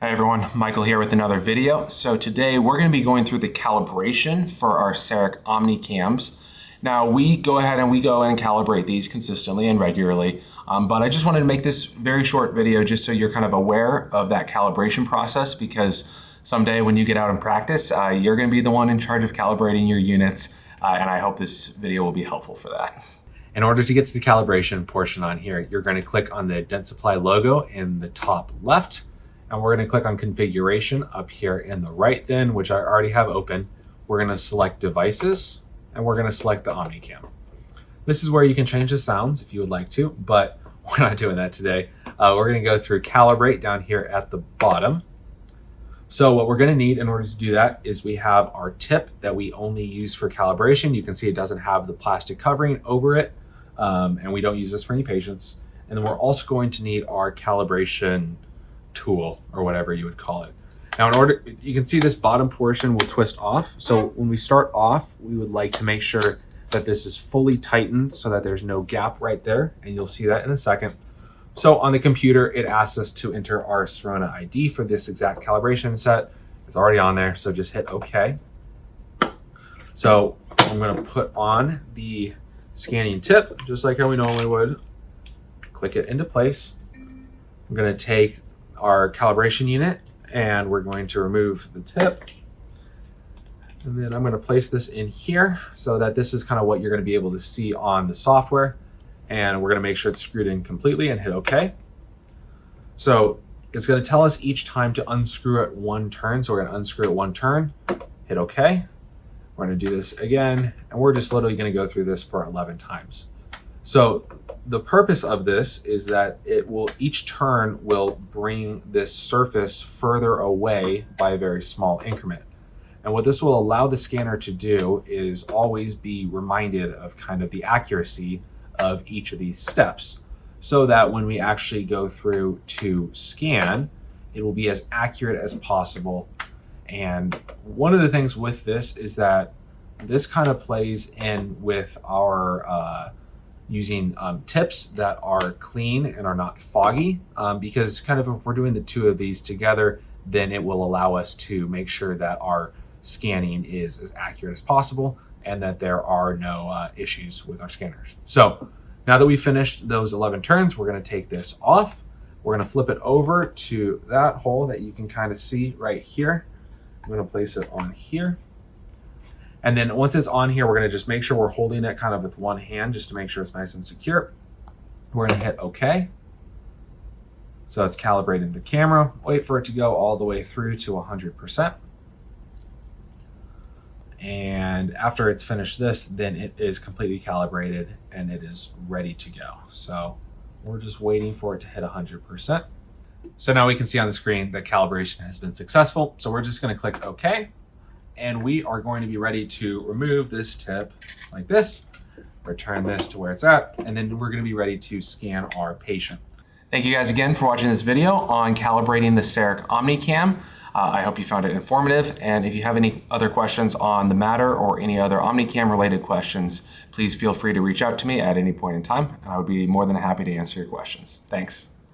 Hi everyone, Michael here with another video. So today we're going to be going through the calibration for our CEREC Omnicams. Now we go ahead and calibrate these consistently and regularly, but I just wanted to make this very short video just so you're kind of aware of that calibration process, because someday when you get out and practice, you're going to be the one in charge of calibrating your units, and I hope this video will be helpful for that. In order to get to the calibration portion on here, you're going to click on the Dentsply logo in the top left. And we're going to click on configuration up here in the right then, which I already have open. We're going to select devices and we're going to select the Omnicam. This is where you can change the sounds if you would like to, but we're not doing that today. We're going to go through Calibrate down here at the bottom. So what we're going to need in order to do that is we have our tip that we only use for calibration. You can see it doesn't have the plastic covering over it, and we don't use this for any patients. And then we're also going to need our calibration tool, or whatever you would call it. Now you can see this bottom portion will twist off. So when we start off, we would like to make sure that this is fully tightened so that there's no gap right there. And you'll see that in a second. So on the computer, it asks us to enter our Sirona ID for this exact calibration set. It's already on there, so just hit OK. So I'm going to put on the scanning tip, just like how we normally would. Click it into place. I'm going to take our calibration unit and we're going to remove the tip, and then I'm going to place this in here so that this is kind of what you're going to be able to see on the software, and we're going to make sure it's screwed in completely and hit OK. So it's going to tell us each time to unscrew it one turn, so we're going to unscrew it one turn, hit OK. We're going to do this again, and we're just literally going to go through this for 11 times. So the purpose of this is that each turn will bring this surface further away by a very small increment. And what this will allow the scanner to do is always be reminded of kind of the accuracy of each of these steps, so that when we actually go through to scan, it will be as accurate as possible. And one of the things with this is that this kind of plays in with our using tips that are clean and are not foggy, because kind of if we're doing the two of these together, then it will allow us to make sure that our scanning is as accurate as possible and that there are no issues with our scanners. So now that we've finished those 11 turns, we're going to take this off. We're going to flip it over to that hole that you can kind of see right here. I'm going to place it on here. And then once it's on here, we're going to just make sure we're holding it kind of with one hand just to make sure it's nice and secure. We're going to hit OK. So it's calibrating the camera. Wait for it to go all the way through to 100%. And after it's finished this, then it is completely calibrated and it is ready to go. So we're just waiting for it to hit 100%. So now we can see on the screen that calibration has been successful. So we're just going to click OK. And we are going to be ready to remove this tip like this, return this to where it's at, and then we're going to be ready to scan our patient. Thank you guys again for watching this video on calibrating the CEREC Omnicam. I hope you found it informative, and if you have any other questions on the matter or any other Omnicam related questions, please feel free to reach out to me at any point in time, and I would be more than happy to answer your questions. Thanks.